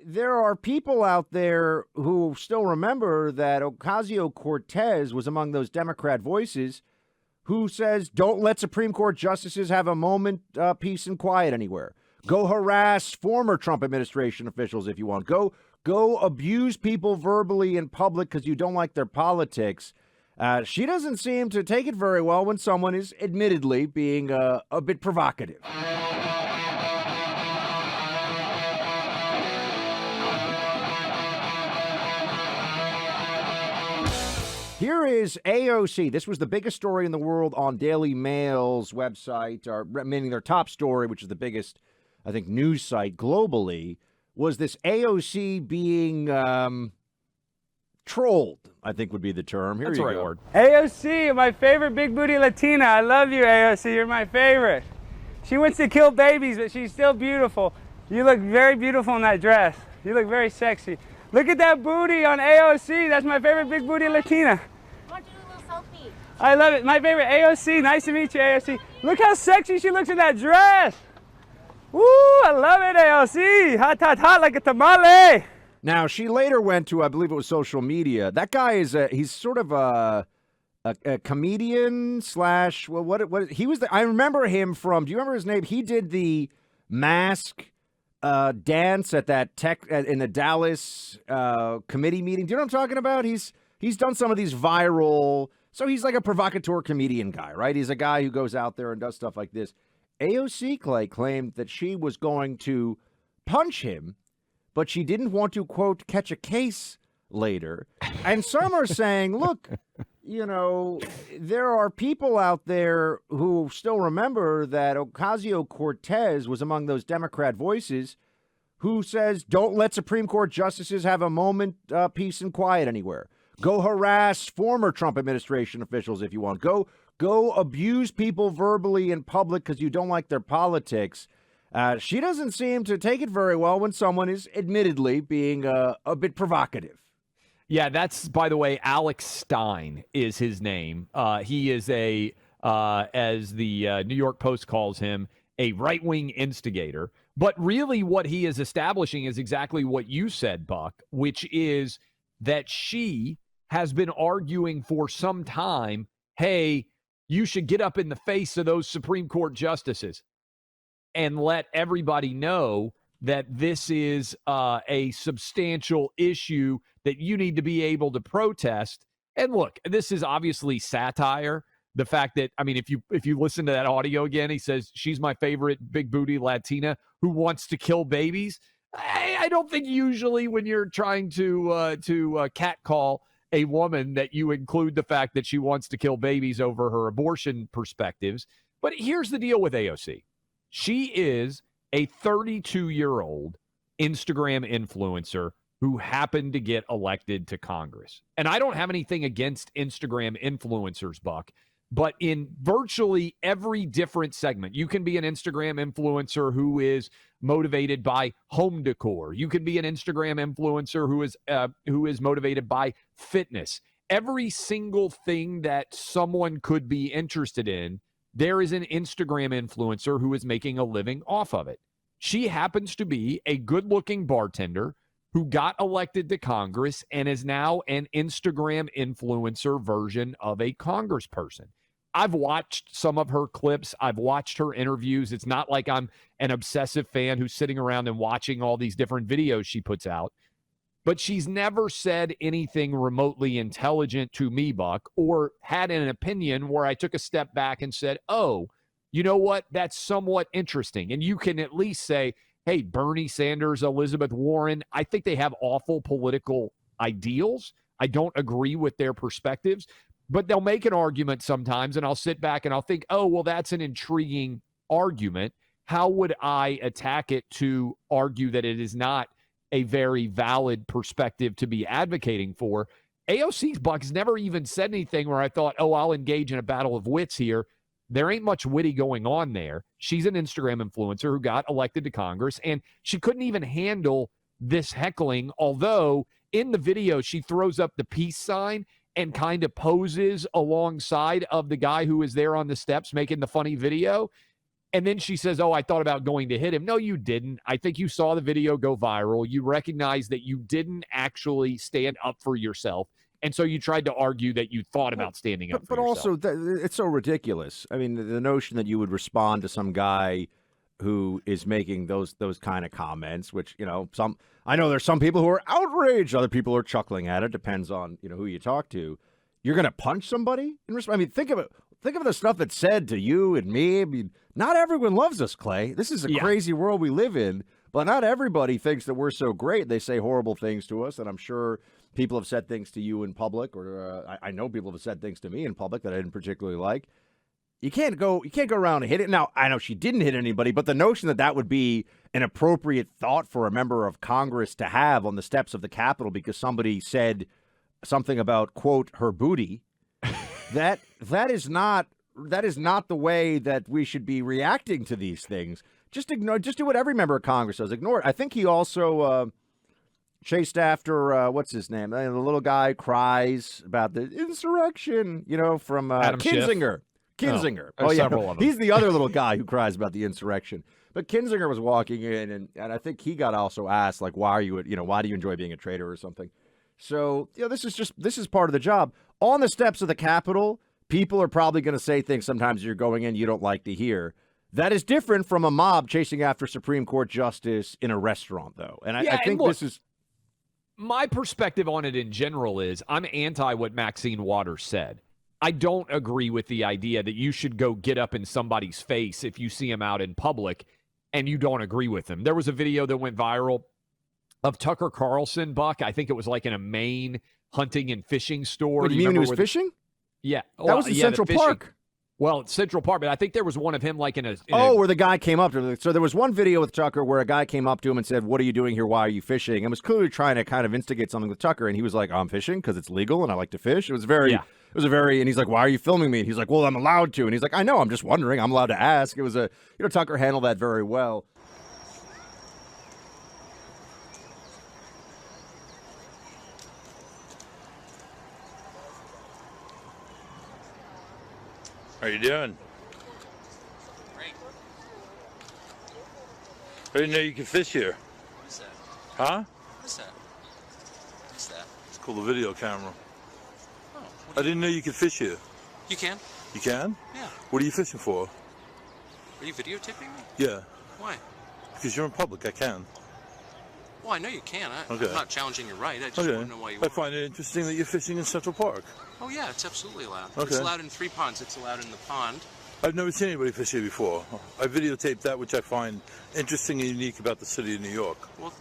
there are people out there who still remember that Ocasio-Cortez was among those Democrat voices who says, don't let Supreme Court justices have a moment, peace and quiet anywhere. Go harass former Trump administration officials if you want. Go abuse people verbally in public because you don't like their politics. She doesn't seem to take it very well when someone is admittedly being a bit provocative. Here is AOC. This was the biggest story in the world on Daily Mail's website, or meaning their top story, which is the biggest, I think, news site globally, was this AOC being trolled, I think would be the term. Here That's you right, go. Ward. AOC, my favorite big booty Latina. I love you, AOC. You're my favorite. She wants to kill babies, but she's still beautiful. You look very beautiful in that dress. You look very sexy. Look at that booty on AOC. That's my favorite big booty Latina. I want to do a little selfie. I love it. My favorite AOC. Nice to meet you, AOC. Look how sexy she looks in that dress. Woo, I love it, AOC. Hot, hot, hot like a tamale. Now, she later went to, I believe it was social media. That guy is, he's sort of a comedian slash, well, what he was, I remember him from, do you remember his name? He did the mask dance at that in the Dallas committee meeting. Do you know what I'm talking about? He's done some of these viral, so he's like a provocateur comedian guy, right? He's a guy who goes out there and does stuff like this. AOC claimed that she was going to punch him, but she didn't want to, quote, catch a case later. And some are saying, look, you know, there are people out there who still remember that Ocasio-Cortez was among those Democrat voices who says, don't let Supreme Court justices have a moment, peace and quiet anywhere. Go harass former Trump administration officials if you want. Go abuse people verbally in public because you don't like their politics. She doesn't seem to take it very well when someone is admittedly being a bit provocative. Yeah, that's, by the way, Alex Stein is his name. He is as the New York Post calls him, a right-wing instigator. But really what he is establishing is exactly what you said, Buck, which is that she has been arguing for some time, hey, you should get up in the face of those Supreme Court justices and let everybody know that this is a substantial issue that you need to be able to protest. And look, this is obviously satire. The fact that, I mean, if you listen to that audio again, he says, she's my favorite big booty Latina who wants to kill babies. I don't think usually when you're trying to catcall a woman that you include the fact that she wants to kill babies over her abortion perspectives. But here's the deal with AOC. She is a 32-year-old Instagram influencer who happened to get elected to Congress. And I don't have anything against Instagram influencers, Buck, but in virtually every different segment, you can be an Instagram influencer who is motivated by home decor. You can be an Instagram influencer who is motivated by fitness. Every single thing that someone could be interested in, there is an Instagram influencer who is making a living off of it. She happens to be a good-looking bartender who got elected to Congress and is now an Instagram influencer version of a congressperson. I've watched some of her clips. I've watched her interviews. It's not like I'm an obsessive fan who's sitting around and watching all these different videos she puts out. But she's never said anything remotely intelligent to me, Buck, or had an opinion where I took a step back and said, oh, you know what? That's somewhat interesting. And you can at least say, hey, Bernie Sanders, Elizabeth Warren, I think they have awful political ideals. I don't agree with their perspectives, but they'll make an argument sometimes, and I'll sit back and I'll think, oh, well, that's an intriguing argument. How would I attack it to argue that it is not a very valid perspective to be advocating for? AOC's Buck has never even said anything where I thought, oh, I'll engage in a battle of wits here. There ain't much witty going on there. She's an Instagram influencer who got elected to Congress, and she couldn't even handle this heckling, although in the video she throws up the peace sign and kind of poses alongside of the guy who is there on the steps making the funny video. And then she says, oh, I thought about going to hit him. No, you didn't. I think you saw the video go viral. You recognize that you didn't actually stand up for yourself. And so you tried to argue that you thought about standing up for yourself. But also, it's so ridiculous. I mean, the notion that you would respond to some guy who is making those kind of comments, which, I know there's some people who are outraged. Other people are chuckling at it. Depends on, who you talk to. You're going to punch somebody? I mean, think of it. Think of the stuff that's said to you and me. I mean, not everyone loves us, Clay. This is a crazy world we live in, but not everybody thinks that we're so great. They say horrible things to us, and I'm sure people have said things to you in public, or I know people have said things to me in public that I didn't particularly like. You can't go around and hit it. Now, I know she didn't hit anybody, but the notion that would be an appropriate thought for a member of Congress to have on the steps of the Capitol because somebody said something about, quote, her booty, that is not the way that we should be reacting to these things. Just do what every member of Congress does. Ignore it. I think he also chased after what's his name? The little guy cries about the insurrection, from Adam Kinzinger. Schiff. Kinzinger. Several of them. He's the other little guy who cries about the insurrection. But Kinzinger was walking in, and I think he got also asked, like, why do you enjoy being a traitor or something? So, this is part of the job. On the steps of the Capitol, people are probably going to say things sometimes you're going in you don't like to hear. That is different from a mob chasing after Supreme Court justice in a restaurant, though. And I think this is... My perspective on it in general is I'm anti what Maxine Waters said. I don't agree with the idea that you should go get up in somebody's face if you see him out in public and you don't agree with him. There was a video that went viral of Tucker Carlson, Buck. I think it was like in a Maine hunting and fishing store. What, do you mean when he was fishing? Yeah. That was in Central Park. Well, it's Central Park, but I think there was one of him like in a... where the guy came up to him. So there was one video with Tucker where a guy came up to him and said, what are you doing here? Why are you fishing? And was clearly trying to kind of instigate something with Tucker. And he was like, I'm fishing because it's legal and I like to fish. It was and he's like, why are you filming me? And he's like, well, I'm allowed to. And he's like, I know, I'm just wondering. I'm allowed to ask. It was Tucker handled that very well. How you doing? Great. I didn't know you could fish here. What's that? Huh? What's that? What's that? It's called a video camera. Oh, I didn't know you could fish here. you can? You can? Yeah. What are you fishing for? Are you videotaping me? Yeah. Why? Because you're in public, I can. Well, I know you can. Okay. I'm not challenging your right. I just want to know why you I are. find it interesting that you're fishing in Central Park. Oh, yeah, it's absolutely allowed. Okay. It's allowed in 3 ponds. It's allowed in the pond. I've never seen anybody fish here before. I videotaped that which I find interesting and unique about the city of New York. Well,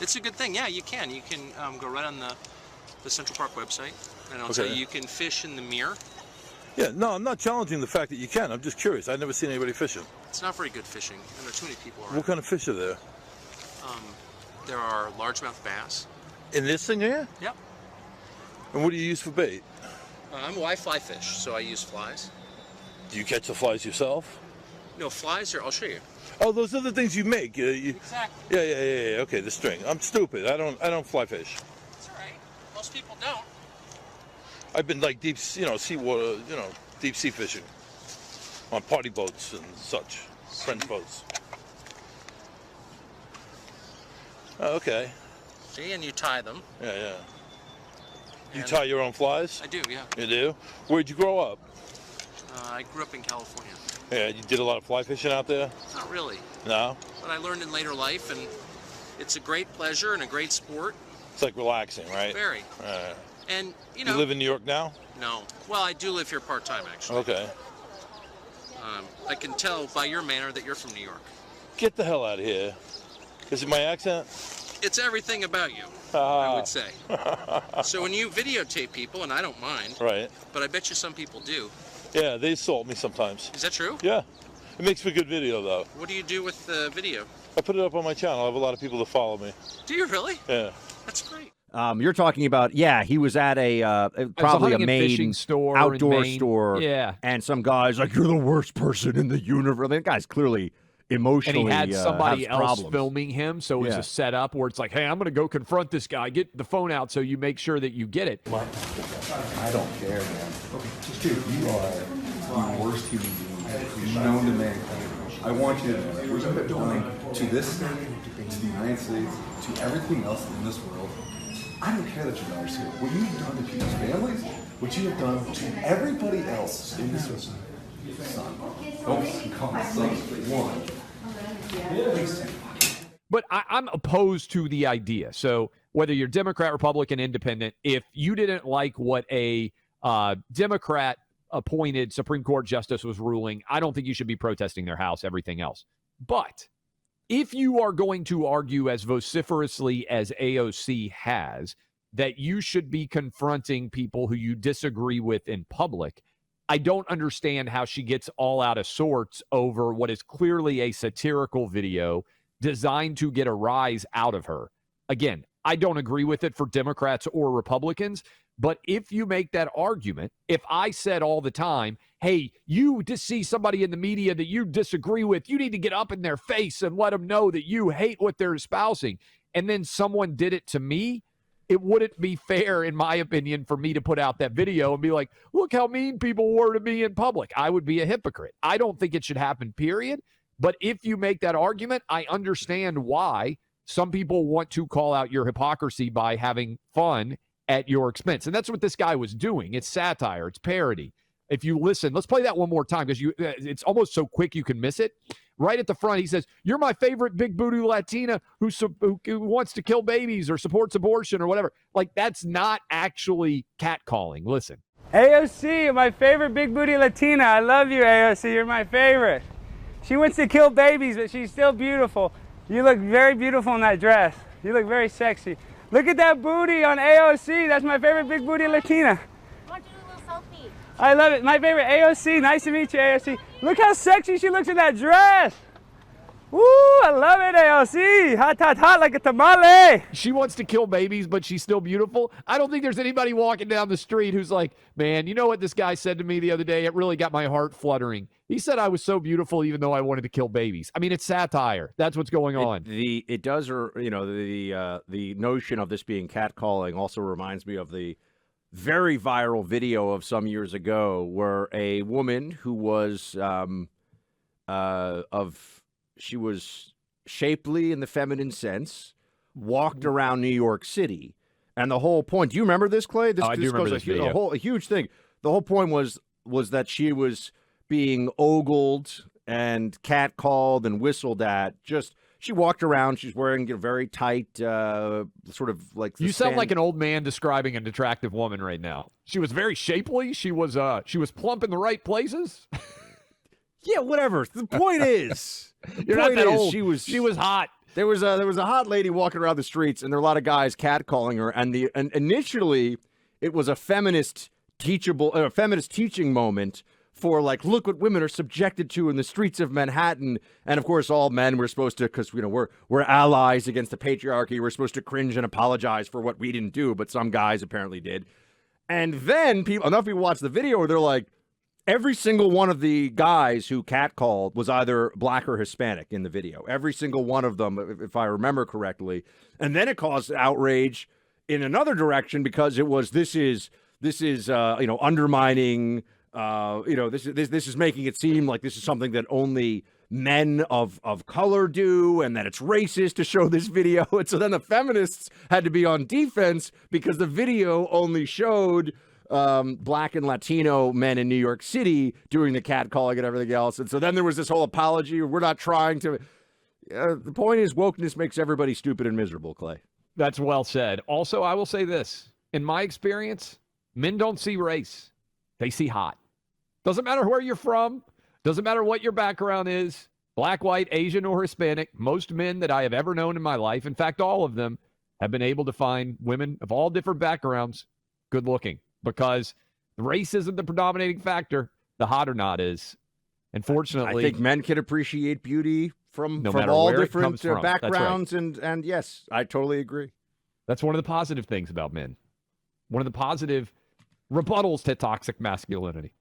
it's a good thing. Yeah, you can. You can go right on the Central Park website, and it'll tell you you can fish in the mirror. Yeah, no, I'm not challenging the fact that you can. I'm just curious. I've never seen anybody fishing. It's not very good fishing, and there are too many people around. What kind of fish are there? There are largemouth bass. In this thing here? Yep. And what do you use for bait? I fly fish, so I use flies. Do you catch the flies yourself? No, flies are, I'll show you. Oh, those are the things you make. Exactly. Yeah. Okay, the string. I'm stupid. I don't fly fish. It's all right. Most people don't. I've been like deep, seawater, deep sea fishing on party boats and such, friends' boats. Oh, okay. See, and you tie them. Yeah. You And tie your own flies? I do, yeah. You do? Where'd you grow up? I grew up in California. Yeah, you did a lot of fly fishing out there? Not really, No? but I learned in later life, and it's a great pleasure and a great sport. It's like relaxing, right? Very. And, You live in New York now? No. Well, I do live here part-time, actually. Okay. I can tell by your manner that you're from New York. Get the hell out of here. Is it my accent? It's everything about you, I would say. So when you videotape people, and I don't mind, Right. but I bet you some people do. Yeah, they assault me sometimes. Is that true? Yeah. It makes for good video, though. What do you do with the video? I put it up on my channel. I have a lot of people that follow me. Do you really? Yeah. That's great. You're talking about, he was at probably a Maine fishing store, outdoor in Maine. store. Yeah. And some guy's like, you're the worst person in the universe. I mean, that guy's clearly emotionally And he had somebody has else problems. filming him, so it was a setup where it's like, hey, I'm going to go confront this guy. Get the phone out so you make sure that you get it. I don't care, man. Just dude, you are the worst human being known to mankind. I want you to know that what you have done to this state, to the United States, to everything else in this world, I don't care that your daughter's here. What you've done to people's families, what you have done to everybody else in this society. Son, don't call me son. One. But I'm opposed to the idea. So whether you're Democrat, Republican, Independent, if you didn't like what a Democrat appointed Supreme Court justice was ruling, I don't think you should be protesting their house, everything else. But if you are going to argue as vociferously as AOC has that you should be confronting people who you disagree with in public, I don't understand how she gets all out of sorts over what is clearly a satirical video designed to get a rise out of her. Again, I don't agree with it for Democrats or Republicans, but if you make that argument, if I said all the time, hey, you just see somebody in the media that you disagree with, you need to get up in their face and let them know that you hate what they're espousing, and then someone did it to me, it wouldn't be fair, in my opinion, for me to put out that video and be like, look how mean people were to me in public. I would be a hypocrite. I don't think it should happen, period. But if you make that argument, I understand why some people want to call out your hypocrisy by having fun at your expense. And that's what this guy was doing. It's satire. It's parody. If you listen, let's play that one more time because it's almost so quick you can miss it. Right at the front, he says, you're my favorite big booty Latina who wants to kill babies or supports abortion or whatever. Like, that's not actually catcalling. Listen. AOC, my favorite big booty Latina. I love you, AOC. You're my favorite. She wants to kill babies, but she's still beautiful. You look very beautiful in that dress. You look very sexy. Look at that booty on AOC. That's my favorite big booty Latina. I want to do a little selfie. I love it. My favorite AOC. Nice to meet you, AOC. Look how sexy she looks in that dress. Woo, I love it, AOC. Hot, hot, hot like a tamale. She wants to kill babies, but she's still beautiful. I don't think there's anybody walking down the street who's like, man, you know what this guy said to me the other day? It really got my heart fluttering. He said I was so beautiful even though I wanted to kill babies. I mean, it's satire. That's what's going on. It does, the notion of this being catcalling also reminds me of the very viral video of some years ago where a woman who was she was shapely in the feminine sense, walked around New York City. And the whole point, do you remember this, Clay? I do remember this video. A huge thing. The whole point was that she was being ogled and catcalled and whistled at. She walked around. She's wearing a very tight, sort of like. You sound like an old man describing an attractive woman right now. She was very shapely. She was plump in the right places. Yeah, whatever. The point is, You're not that old. She was hot. There was a hot lady walking around the streets, and there were a lot of guys catcalling her. And initially, it was a feminist teaching moment for like, look what women are subjected to in the streets of Manhattan. And of course, all men were supposed to, because we're allies against the patriarchy. We're supposed to cringe and apologize for what we didn't do, but some guys apparently did. And then enough people watched the video where they're like, every single one of the guys who catcalled was either black or Hispanic in the video. Every single one of them, if I remember correctly. And then it caused outrage in another direction because it was this is undermining. This is making it seem like this is something that only men of color do, and that it's racist to show this video. And so then the feminists had to be on defense because the video only showed black and Latino men in New York City doing the catcalling and everything else. And so then there was this whole apology. We're not trying to. The point is, wokeness makes everybody stupid and miserable, Clay. That's well said. Also, I will say this. In my experience, men don't see race. They see hot. Doesn't matter where you're from. Doesn't matter what your background is. Black, white, Asian, or Hispanic. Most men that I have ever known in my life, in fact, all of them, have been able to find women of all different backgrounds good looking. Because race isn't the predominating factor. The hot or not is. Unfortunately, I think men can appreciate beauty from no matter all where different it comes from. backgrounds. That's right. And yes, I totally agree. That's one of the positive things about men. One of the positive rebuttals to toxic masculinity.